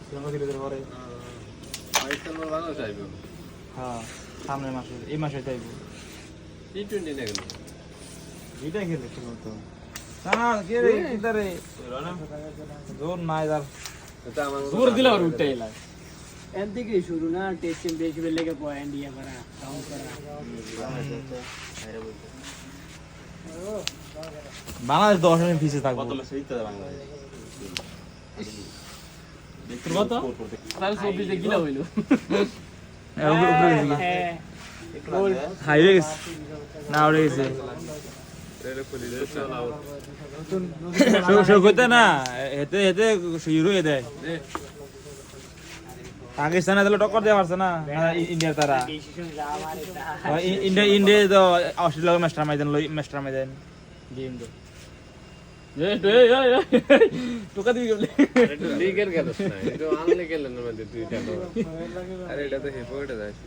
শ্রীলঙ্কা সিরিজের পরে পাকিস্তান ভালো চাইবে হ্যাঁ সামনের মাসে এই মাসে চাইব টি-20 না গেল এটাই খেলে খেলো তো না কে রে কিদারে জোর নাই দার এটা আমার জোর দিলে আর উঠতেই লাগে এর থেকে শুরু না টেস্ট চ্যাম্পিয়নশিপের লেগে পয়েন্ট ইয়ে করা কাউন্ট করা বাংলাদেশ 10 মিনিট পিছিয়ে থাকবো তোর কত তাহলে 24 এ গিলা হইলো হ্যাঁ হাইওয়ে গেছে না উড়ে গেছে এর খুলি দে চালাও সৌকতে না হেতে হেতে শুরু হয়ে দেয় পাকিস্তানে তাহলে টক্কর দেওয়া পারছে না ইন্ডিয়ার তারা ডিসিশন যা মারে তা ইন্ডিয়া তো অস্ট্রেলিয়া মাস্টার মাইদেন গেম তো টোকা দিবি কেমনে লিগের গেল না এটা আনলে গেল না মধ্যে দুইটা আরে এটা তো হেপো এটা যাচ্ছে